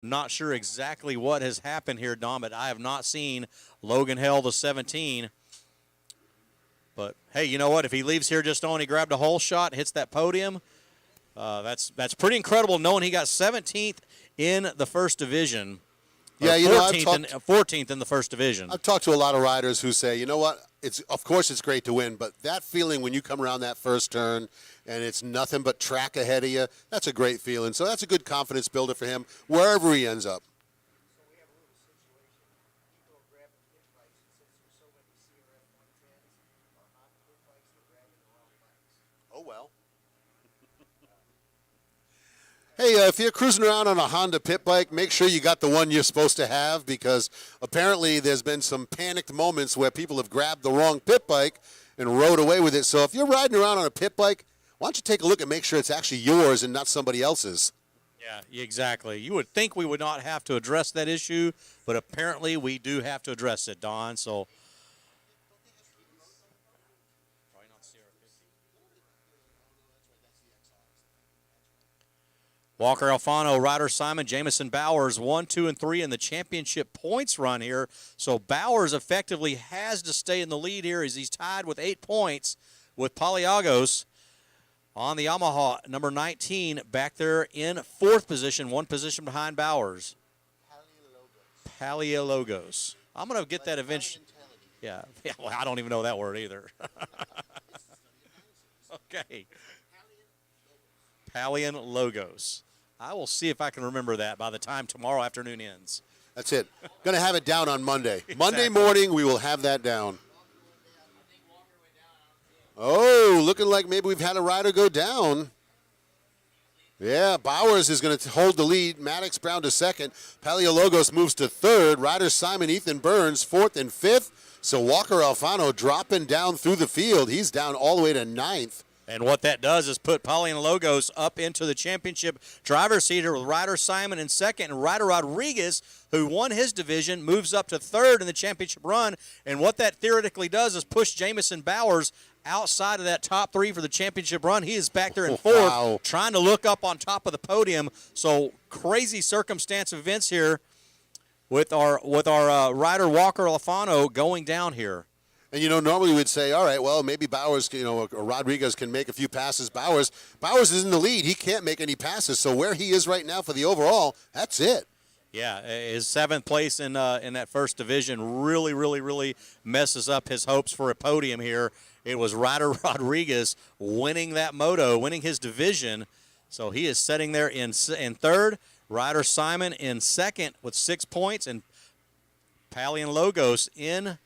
Not sure exactly what has happened here, Don, but I have not seen Logan Hell the 17. But, hey, you know what? If he leaves here just on, he grabbed a hole shot, hits that podium, that's pretty incredible knowing he got 17th in the first division. Yeah, 14th in the first division. I've talked to a lot of riders who say, you know what, of course it's great to win, but that feeling when you come around that first turn and it's nothing but track ahead of you, that's a great feeling. So that's a good confidence builder for him wherever he ends up. Oh, well. Hey, if you're cruising around on a Honda pit bike, make sure you got the one you're supposed to have, because apparently there's been some panicked moments where people have grabbed the wrong pit bike and rode away with it. So if you're riding around on a pit bike, why don't you take a look and make sure it's actually yours and not somebody else's? Yeah, exactly. You would think we would not have to address that issue, but apparently we do have to address it, Don. So Walker Alfano, Ryder Simon, Jamison Bowers, 1, 2, and 3 in the championship points run here. So Bowers effectively has to stay in the lead here as he's tied with 8 points with Paliagos on the Yamaha, number 19, back there in 4th position, 1 position behind Bowers. Paliologos. I'm going to get that eventually. Yeah, well, I don't even know that word either. Okay. Palian Logos. I will see if I can remember that by the time tomorrow afternoon ends. That's it. Going to have it down on Monday. Exactly. Monday morning, we will have that down. Oh, looking like maybe we've had a rider go down. Yeah, Bowers is going to hold the lead. Maddox Brown to second. Paleologos moves to third. Ryder Simon, Ethan Burns, 4th and 5th. So Walker Alfano dropping down through the field. He's down all the way to 9th. And what that does is put Paulian Logos up into the championship driver's seat here with Ryder Simon in second, and Ryder Rodriguez, who won his division, moves up to third in the championship run. And what that theoretically does is push Jamison Bowers outside of that top 3 for the championship run. He is back there in 4th, trying to look up on top of the podium. So crazy circumstance of events here with our rider Walker Alfano going down here. And, normally we'd say, all right, well, maybe Bowers, or Rodriguez can make a few passes. Bowers is in the lead. He can't make any passes. So where he is right now for the overall, that's it. Yeah, his 7th place in that first division really, really, really messes up his hopes for a podium here. It was Ryder Rodriguez winning that moto, winning his division. So he is sitting there in third. Ryder Simon in second with 6 points, and Palian Logos in,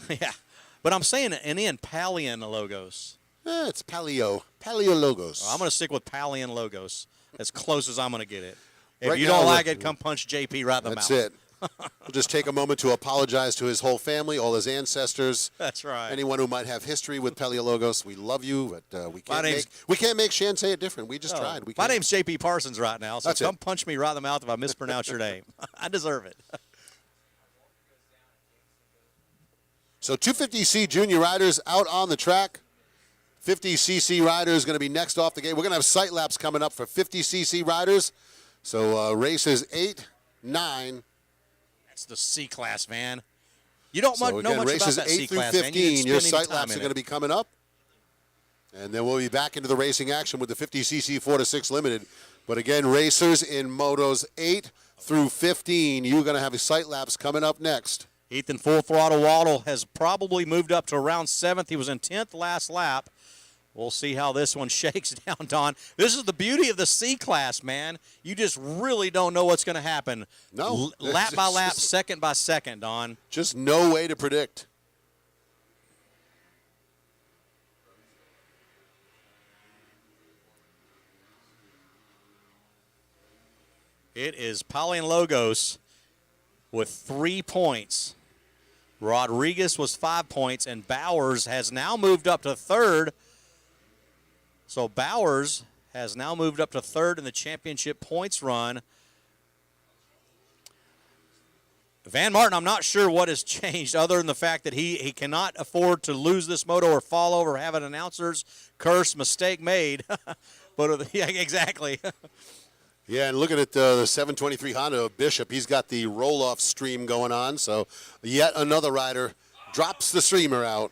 yeah. But I'm saying in Palian Logos. It's Paleologos. I'm going to stick with Palian Logos as close as I'm going to get it. If Right you now, don't like it, come punch JP right in the mouth. That's it. We'll just take a moment to apologize to his whole family, all his ancestors. That's right. Anyone who might have history with Paleologos, we love you, but we can't make Shan say it different. We just tried. My name's JP Parsons right now, so That's come punch me right in the mouth if I mispronounce your name. I deserve it. So 250C junior riders out on the track. 50cc riders going to be next off the gate. We're going to have sight laps coming up for 50cc riders. So races 8, 9. That's the C class, man. You don't know much races about that 8 C through class, 15. man. Your sight laps are going to be coming up. And then we'll be back into the racing action with the 50cc 4 to 6 limited. But again, racers in motos 8 through 15. You're going to have sight laps coming up next. Ethan Full Throttle Waddle has probably moved up to around 7th. He was in 10th last lap. We'll see how this one shakes down, Don. This is the beauty of the C class, man. You just really don't know what's going to happen. No. Lap by lap, second by second, Don. Just no way to predict. It is Paulian Logos with 3 points. Rodriguez was 5 points, and Bowers has now moved up to third. So Bowers has now moved up to third in the championship points run. Van Martin, I'm not sure what has changed other than the fact that he cannot afford to lose this moto or fall over or have an announcer's curse, mistake made. But yeah, exactly. Yeah, and looking at the 723 Honda of Bishop, he's got the roll-off stream going on. So yet another rider drops the streamer out.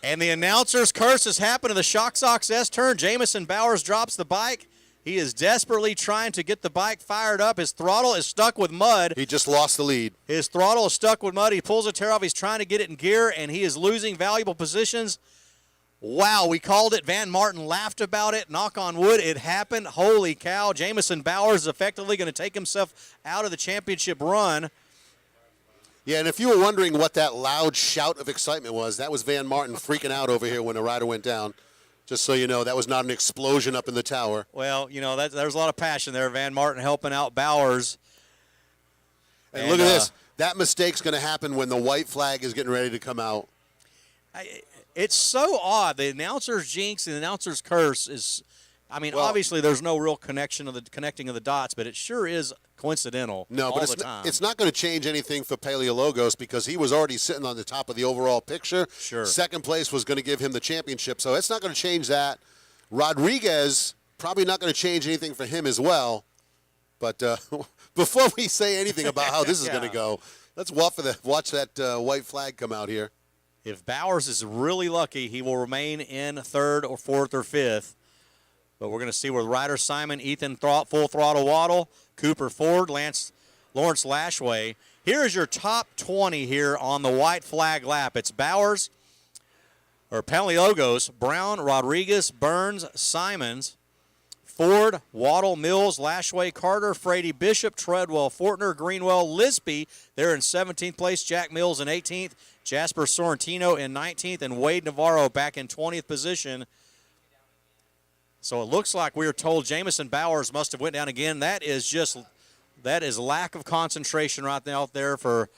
And the announcer's curse has happened to the Shock Sox S-turn. Jamison Bowers drops the bike. He is desperately trying to get the bike fired up. His throttle is stuck with mud. He just lost the lead. His throttle is stuck with mud. He pulls a tear off. He's trying to get it in gear, and he is losing valuable positions. Wow, we called it. Van Martin laughed about it. Knock on wood, it happened. Holy cow. Jamison Bowers is effectively going to take himself out of the championship run. Yeah, and if you were wondering what that loud shout of excitement was, that was Van Martin freaking out over here when the rider went down. Just so you know, that was not an explosion up in the tower. Well, you know, there's a lot of passion there. Van Martin helping out Bowers. And look at this. That mistake's going to happen when the white flag is getting ready to come out. It's so odd. The announcer's jinx and the announcer's curse is, I mean, obviously there's no real connecting of the dots, but it sure is coincidental. No, all but the time. it's not going to change anything for Paleologos because he was already sitting on the top of the overall picture. Sure. Second place was going to give him the championship, so it's not going to change that. Rodriguez, probably not going to change anything for him as well. But before we say anything about how this is going to go, let's watch that white flag come out here. If Bowers is really lucky, he will remain in third or fourth or fifth. But we're going to see where Ryder Simon, Ethan Full Throttle Waddle, Cooper Ford, Lawrence Lashway. Here is your top 20 here on the white flag lap. It's Bowers, or Paleologos, Brown, Rodriguez, Burns, Simons, Ford, Waddle, Mills, Lashway, Carter, Frady, Bishop, Treadwell, Fortner, Greenwell, Lisby. They're in 17th place. Jack Mills in 18th. Jasper Sorrentino in 19th. And Wade Navarro back in 20th position. So it looks like we were told Jamison Bowers must have went down again. That is lack of concentration right out there for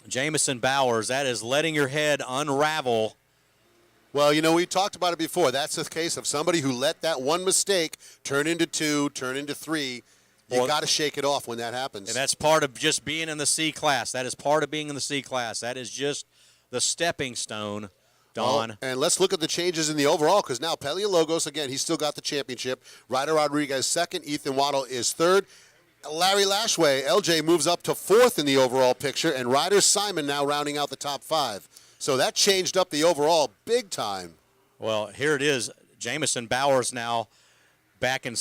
Jamison Bowers. That is letting your head unravel. Well, you know, we talked about it before. That's the case of somebody who let that one mistake turn into two, turn into three. You got to shake it off when that happens. And that's part of just being in the C class. That is part of being in the C class. That is just the stepping stone, Don. Well, and let's look at the changes in the overall because now Paleologos, again, he's still got the championship. Ryder Rodriguez second. Ethan Waddle is third. Larry Lashway, LJ, moves up to fourth in the overall picture. And Ryder Simon now rounding out the top five. So that changed up the overall big time. Well, here it is. Jamison Bowers now back in